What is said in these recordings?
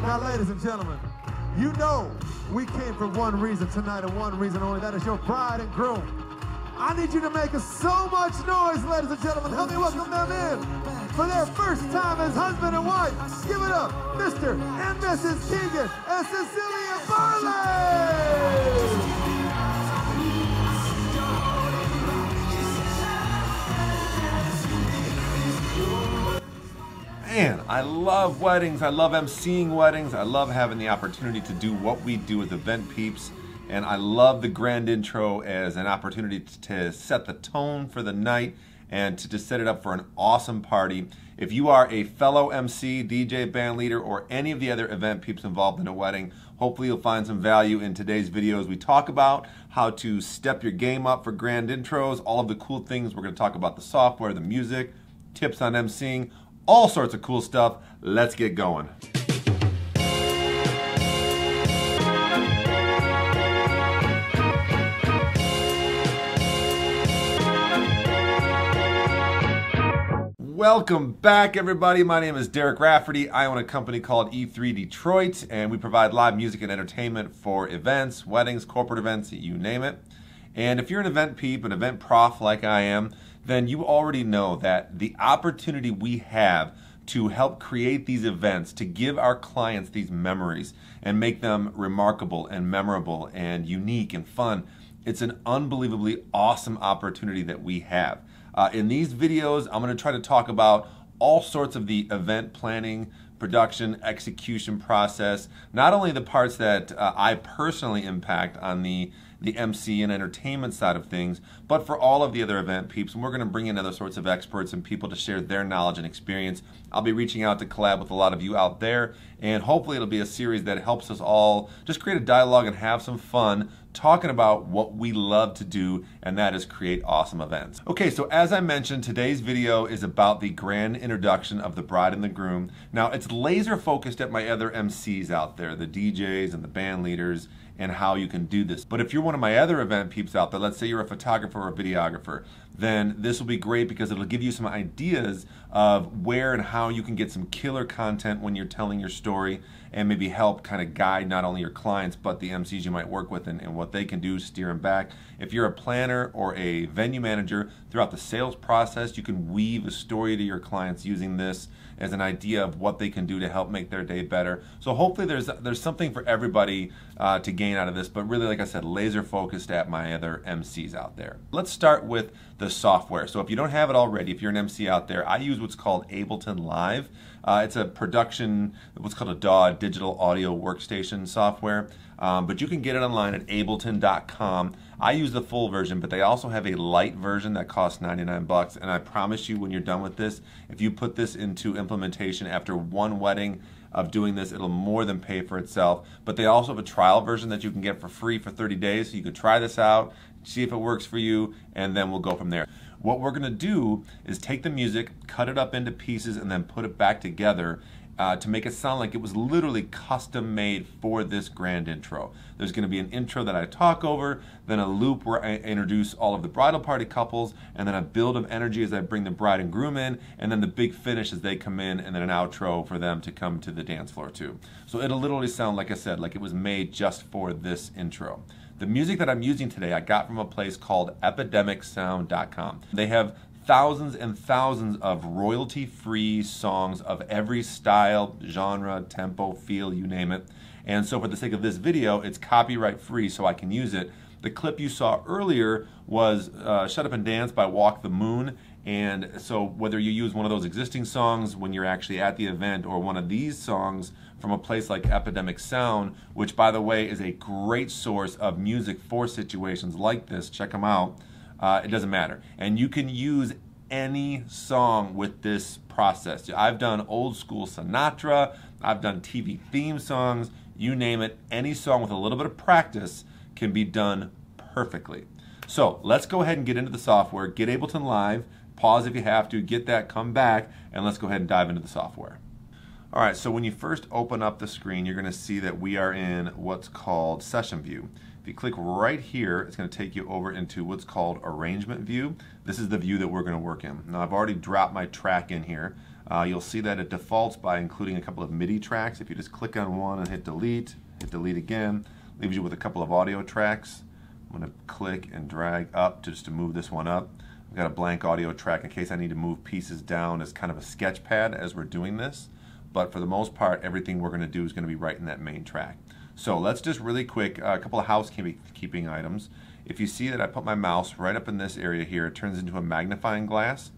Now, ladies and gentlemen, you know we came for one reason tonight and one reason only. That is your bride and groom. I need you to make so much noise, ladies and gentlemen. Help me welcome them in for their first time as husband and wife. Give it up, Mr. and Mrs. Keegan and Cecilia Barley. Man, I love weddings. I love emceeing weddings. I love having the opportunity to do what we do with Event Peeps. And I love the grand intro as an opportunity to set the tone for the night and to just set it up for an awesome party. If you are a fellow MC, DJ, band leader, or any of the other Event Peeps involved in a wedding, hopefully you'll find some value in today's video as we talk about how to step your game up for grand intros, all of the cool things. We're going to talk about the software, the music, tips on emceeing, all sorts of cool stuff. Let's get going. Welcome back, everybody. My name is Derek Rafferty. I own a company called E3 Detroit, and we provide live music and entertainment for events, weddings, corporate events, you name it. And if you're an event peep, an event prof like I am, then you already know that the opportunity we have to help create these events, to give our clients these memories and make them remarkable and memorable and unique and fun, it's an unbelievably awesome opportunity that we have. In these videos, I'm going to try to talk about all sorts of the event planning, production, execution process, not only the parts that I personally impact on the MC and entertainment side of things, but for all of the other event peeps. And we're going to bring in other sorts of experts and people to share their knowledge and experience. I'll be reaching out to collab with a lot of you out there, and hopefully it'll be a series that helps us all just create a dialogue and have some fun talking about what we love to do, and that is create awesome events. Okay, so as I mentioned, today's video is about the grand introduction of the bride and the groom. Now, it's laser focused at my other MCs out there, the DJs and the band leaders, and how you can do this. But if you're one of my other event peeps out there, let's say you're a photographer or a videographer, then this will be great because it'll give you some ideas of where and how you can get some killer content when you're telling your story, and maybe help kind of guide not only your clients but the MCs you might work with and what they can do, steer them back. If you're a planner or a venue manager, throughout the sales process you can weave a story to your clients using this as an idea of what they can do to help make their day better. So hopefully there's something for everybody to gain out of this, but really, like I said, laser focused at my other MCs out there. Let's start with the software. So if you don't have it already, if you're an MC out there, I use what's called Ableton Live. It's a production, what's called a DAW, digital audio workstation software, but you can get it online at ableton.com. I use the full version, but they also have a light version that costs 99 bucks, and I promise you when you're done with this, if you put this into implementation after one wedding of doing this, it'll more than pay for itself. But they also have a trial version that you can get for free for 30 days, so you can try this out, see if it works for you, and then we'll go from there. What we're gonna do is take the music, cut it up into pieces, and then put it back together to make it sound like it was literally custom made for this grand intro. There's going to be an intro that I talk over, then a loop where I introduce all of the bridal party couples, and then a build of energy as I bring the bride and groom in, and then the big finish as they come in, and then an outro for them to come to the dance floor too. So it'll literally sound, like I said, like it was made just for this intro. The music that I'm using today I got from a place called epidemicsound.com. They have thousands and thousands of royalty-free songs of every style, genre, tempo, feel, you name it. And so for the sake of this video, it's copyright-free, so I can use it. The clip you saw earlier was Shut Up and Dance by Walk the Moon. And so whether you use one of those existing songs when you're actually at the event, or one of these songs from a place like Epidemic Sound, which by the way is a great source of music for situations like this, check them out. It doesn't matter. And you can use any song with this process. I've done old school Sinatra, I've done TV theme songs, you name it. Any song with a little bit of practice can be done perfectly. So let's go ahead and get into the software, get Ableton Live, pause if you have to, get that, come back, and let's go ahead and dive into the software. All right, so when you first open up the screen, you're gonna see that we are in what's called Session View. If you click right here, it's going to take you over into what's called Arrangement View. This is the view that we're going to work in. Now I've already dropped my track in here. You'll see that it defaults by including a couple of MIDI tracks. If you just click on one and hit delete again, leaves you with a couple of audio tracks. I'm going to click and drag up just to move this one up. I've got a blank audio track in case I need to move pieces down as kind of a sketch pad as we're doing this. But for the most part, everything we're going to do is going to be right in that main track. So let's just really quick, a couple of housekeeping items. If you see that I put my mouse right up in this area here, it turns into a magnifying glass.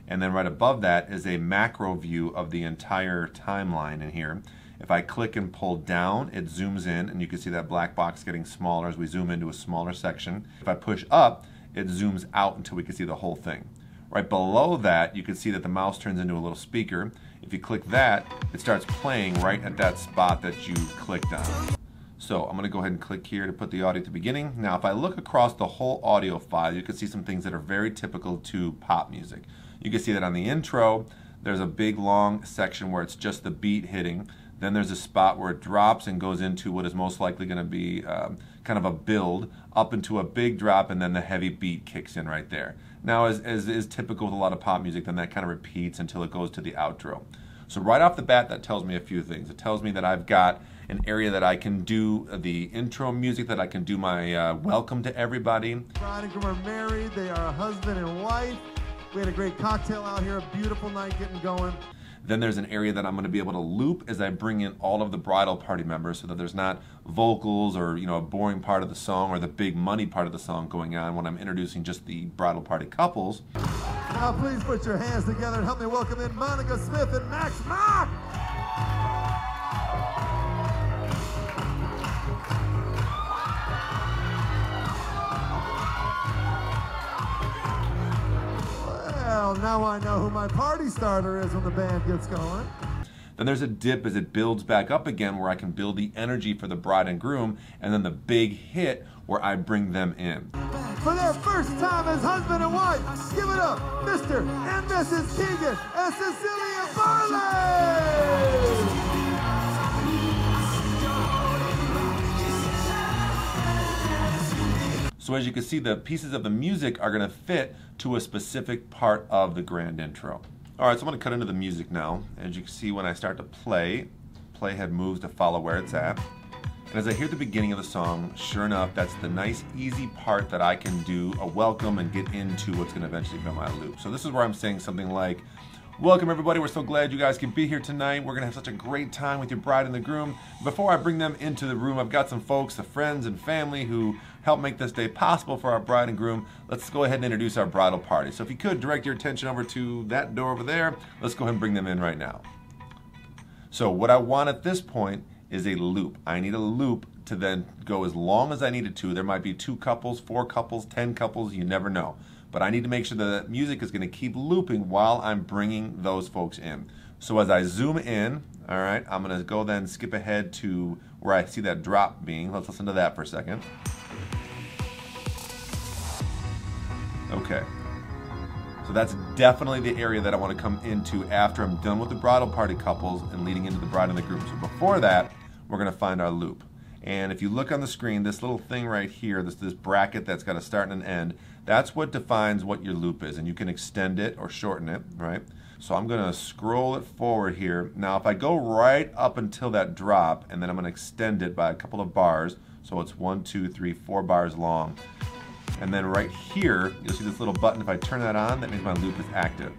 And then right above that is a macro view of the entire timeline in here. If I click and pull down, it zooms in, and you can see that black box getting smaller as we zoom into a smaller section. If I push up, it zooms out until we can see the whole thing. Right below that, you can see that the mouse turns into a little speaker. If you click that, it starts playing right at that spot that you clicked on. So I'm going to go ahead and click here to put the audio at the beginning. Now if I look across the whole audio file, you can see some things that are very typical to pop music. You can see that on the intro, there's a big long section where it's just the beat hitting. Then there's a spot where it drops and goes into what is most likely going to be kind of a build up into a big drop, and then the heavy beat kicks in right there. Now, as is typical with a lot of pop music, then that kind of repeats until it goes to the outro. So right off the bat, that tells me a few things. It tells me that I've got an area that I can do the intro music, that I can do my welcome to everybody. Bride and groom are married. They are a husband and wife. We had a great cocktail out here, a beautiful night getting going. Then there's an area that I'm going to be able to loop as I bring in all of the bridal party members, so that there's not vocals or a boring part of the song or the big money part of the song going on when I'm introducing just the bridal party couples. Now please put your hands together and help me welcome in Monica Smith and Max Mock. Well, now I know who my party starter is when the band gets going. Then there's a dip as it builds back up again, where I can build the energy for the bride and groom, and then the big hit where I bring them in. For their first time as husband and wife, give it up, Mr. and Mrs. Keegan and Cecilia Barley! So as you can see, the pieces of the music are going to fit to a specific part of the grand intro. All right, so I'm going to cut into the music now. As you can see, when I start to play, playhead moves to follow where it's at. And as I hear the beginning of the song, sure enough, that's the nice, easy part that I can do a welcome and get into what's going to eventually become my loop. So this is where I'm saying something like, welcome everybody, we're so glad you guys can be here tonight. We're going to have such a great time with your bride and the groom. Before I bring them into the room, I've got some folks, the friends and family who help make this day possible for our bride and groom. Let's go ahead and introduce our bridal party. So if you could direct your attention over to that door over there, let's go ahead and bring them in right now. So what I want at this point is a loop. I need a loop to then go as long as I need it to. There might be 2 couples, 4 couples, 10 couples, you never know. But I need to make sure that that music is going to keep looping while I'm bringing those folks in. So as I zoom in, all right, I'm going to go then skip ahead to where I see that drop being. Let's listen to that for a second. Okay. So that's definitely the area that I want to come into after I'm done with the bridal party couples and leading into the bride and the groom. So before that, we're going to find our loop. And if you look on the screen, this little thing right here, this bracket that's got a start and an end, that's what defines what your loop is. And you can extend it or shorten it, right? So I'm going to scroll it forward here. Now, if I go right up until that drop, and then I'm going to extend it by a couple of bars, so it's 1, 2, 3, 4 bars long. And then right here, you'll see this little button. If I turn that on, that means my loop is active.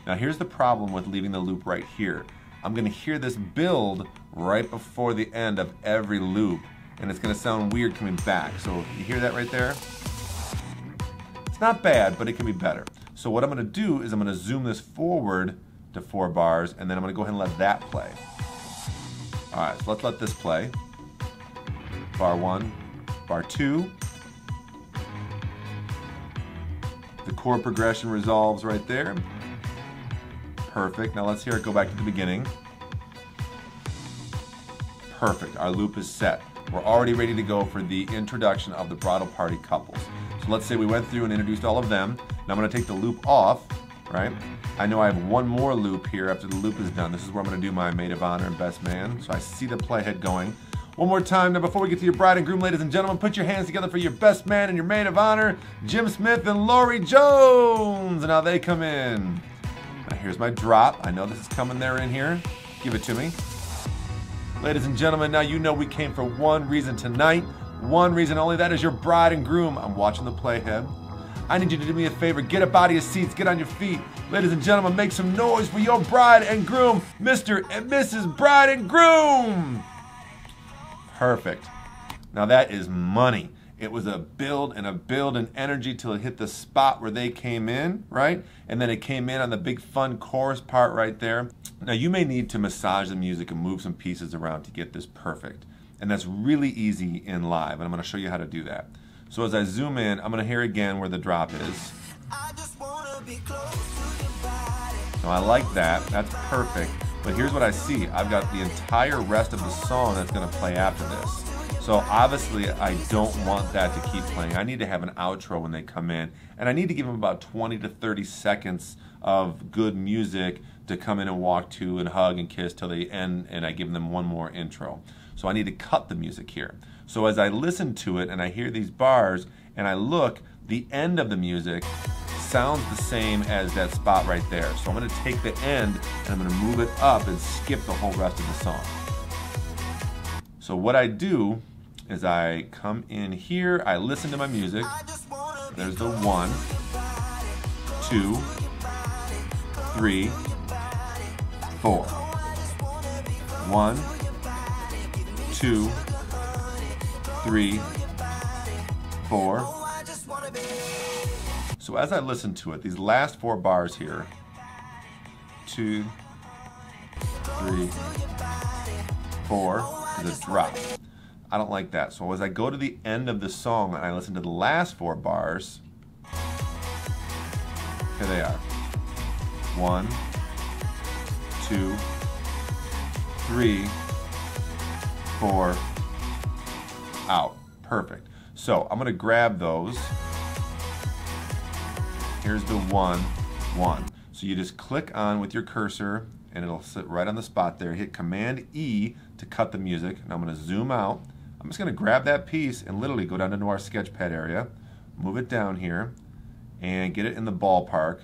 Now here's the problem with leaving the loop right here. I'm going to hear this build right before the end of every loop, and it's going to sound weird coming back. So you hear that right there? It's not bad, but it can be better. So what I'm going to do is I'm going to zoom this forward to 4 bars, and then I'm going to go ahead and let that play. All right, so let's let this play. Bar 1, bar 2. The chord progression resolves right there. Perfect. Now let's hear it go back to the beginning. Perfect. Our loop is set. We're already ready to go for the introduction of the bridal party couples. So let's say we went through and introduced all of them. Now I'm going to take the loop off, right? I know I have one more loop here after the loop is done. This is where I'm going to do my maid of honor and best man. So I see the playhead going. One more time now before we get to your bride and groom, ladies and gentlemen, put your hands together for your best man and your maid of honor, Jim Smith and Lori Jones. And now they come in. Now here's my drop. I know this is coming there in here. Give it to me. Ladies and gentlemen, now you know we came for one reason tonight. One reason only, that is your bride and groom. I'm watching the playhead. I need you to do me a favor. Get up out of your seats. Get on your feet. Ladies and gentlemen, make some noise for your bride and groom, Mr. and Mrs. Bride and Groom. Perfect. Now that is money. It was a build and energy till it hit the spot where they came in, right? And then it came in on the big fun chorus part right there. Now you may need to massage the music and move some pieces around to get this perfect. And that's really easy in live, and I'm gonna show you how to do that. So as I zoom in, I'm gonna hear again where the drop is. So I like that, that's perfect. But here's what I see. I've got the entire rest of the song that's gonna play after this. So obviously I don't want that to keep playing. I need to have an outro when they come in, and I need to give them about 20 to 30 seconds of good music to come in and walk to and hug and kiss till they end, and I give them one more intro. So I need to cut the music here. So as I listen to it and I hear these bars and I look, the end of the music sounds the same as that spot right there. So I'm gonna take the end and I'm gonna move it up and skip the whole rest of the song. So what I do is I come in here, I listen to my music. There's the 1, 2, 3, 4. 1, 2, 3, 4. So as I listen to it, these last 4 bars here, 2, 3, 4, is a drop. I don't like that. So as I go to the end of the song and I listen to the last 4 bars, here they are. 1, 2, 3, 4, out. Perfect. So I'm gonna grab those. Here's the 1, 1. So you just click on with your cursor and it'll sit right on the spot there. Hit Command E to cut the music. And I'm gonna zoom out. I'm just gonna grab that piece and literally go down into our sketchpad area, move it down here, and get it in the ballpark,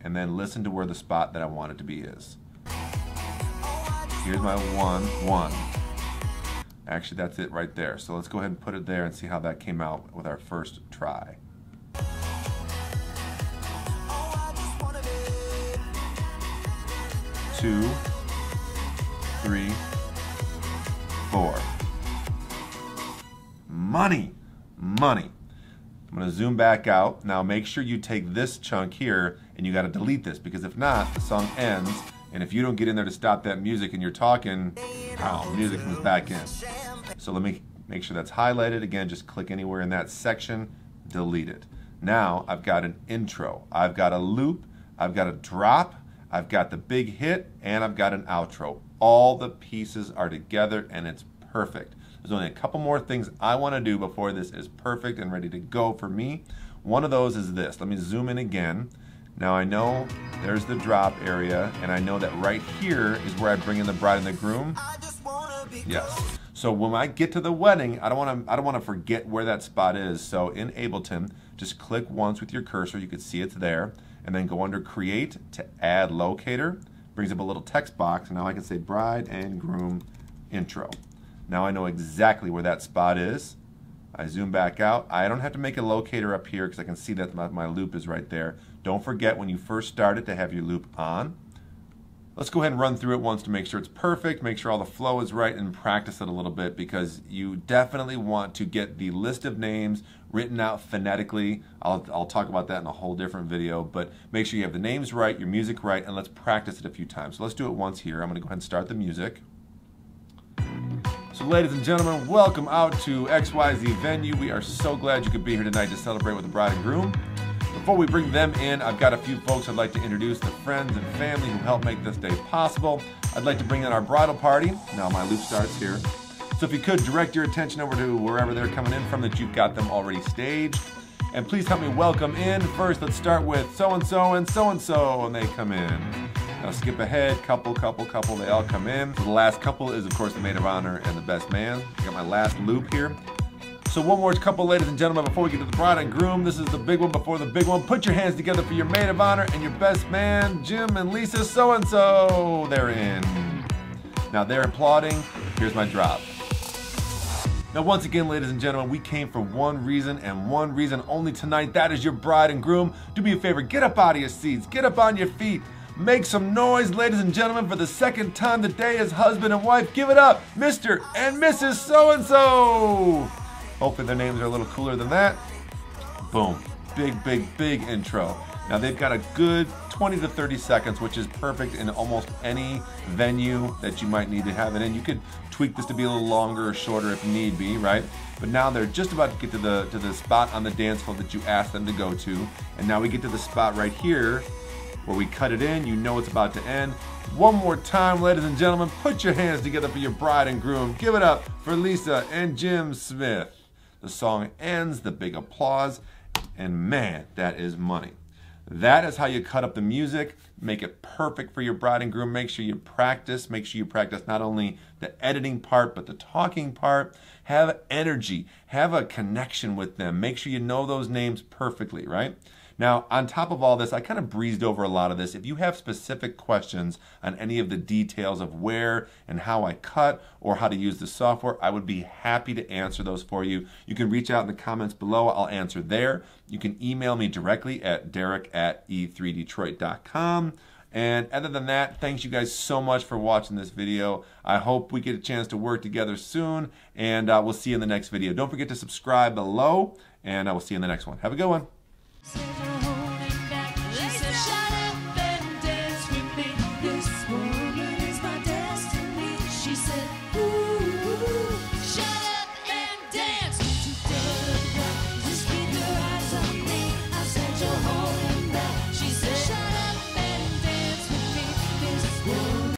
and then listen to where the spot that I want it to be is. Here's my 1, 1. Actually, that's it right there. So let's go ahead and put it there and see how that came out with our first try. Two, 3, 4. Money, money. I'm gonna zoom back out. Now make sure you take this chunk here and you gotta delete this, because if not, the song ends, and if you don't get in there to stop that music and you're talking, music comes back in. So let me make sure that's highlighted. Again, just click anywhere in that section, delete it. Now I've got an intro, I've got a loop, I've got a drop, I've got the big hit, and I've got an outro. All the pieces are together and it's perfect. There's only a couple more things I want to do before this is perfect and ready to go for me. One of those is this. Let me zoom in again. Now I know there's the drop area, and I know that right here is where I bring in the bride and the groom. Yes. So when I get to the wedding, I don't want to forget where that spot is. So in Ableton, just click once with your cursor. You can see it's there, and then go under Create to add locator. Brings up a little text box, and now I can say bride and groom intro. Now I know exactly where that spot is. I zoom back out. I don't have to make a locator up here because I can see that my loop is right there. Don't forget when you first start it to have your loop on. Let's go ahead and run through it once to make sure it's perfect, make sure all the flow is right, and practice it a little bit, because you definitely want to get the list of names written out phonetically. I'll talk about that in a whole different video, but make sure you have the names right, your music right, and let's practice it a few times. So let's do it once here. I'm going to go ahead and start the music. So ladies and gentlemen, welcome out to XYZ Venue. We are so glad you could be here tonight to celebrate with the bride and groom. Before we bring them in, I've got a few folks I'd like to introduce, the friends and family who helped make this day possible. I'd like to bring in our bridal party. Now my loop starts here. So if you could direct your attention over to wherever they're coming in from, that you've got them already staged. And please help me welcome in. First, let's start with so-and-so and so-and-so, and they come in. Now skip ahead, couple, they all come in. So the last couple is, of course, the maid of honor and the best man. I got my last loop here. So one more couple, ladies and gentlemen, before we get to the bride and groom. This is the big one before the big one. Put your hands together for your maid of honor and your best man, Jim and Lisa so-and-so. They're in. Now they're applauding. Here's my drop. Now once again, ladies and gentlemen, we came for one reason and one reason only tonight. That is your bride and groom. Do me a favor, get up out of your seats, get up on your feet. Make some noise, ladies and gentlemen, for the second time today as husband and wife. Give it up, Mr. and Mrs. So-and-so. Hopefully their names are a little cooler than that. Boom. Big, big, big intro. Now they've got a good 20 to 30 seconds, which is perfect in almost any venue that you might need to have it in. You could tweak this to be a little longer or shorter if need be, right? But now they're just about to get to the spot on the dance floor that you asked them to go to. And now we get to the spot right here where we cut it in. You know it's about to end. One more time, ladies and gentlemen, put your hands together for your bride and groom. Give it up for Lisa and Jim Smith. The song ends, the big applause, and man, that is money. That is how you cut up the music, make it perfect for your bride and groom. Make sure you practice not only the editing part, but the talking part. Have energy, have a connection with them. Make sure you know those names perfectly, right? Now, on top of all this, I kind of breezed over a lot of this. If you have specific questions on any of the details of where and how I cut or how to use the software, I would be happy to answer those for you. You can reach out in the comments below. I'll answer there. You can email me directly at derek@e3detroit.com. And other than that, thanks you guys so much for watching this video. I hope we get a chance to work together soon, and we'll see you in the next video. Don't forget to subscribe below, and I will see you in the next one. Have a good one.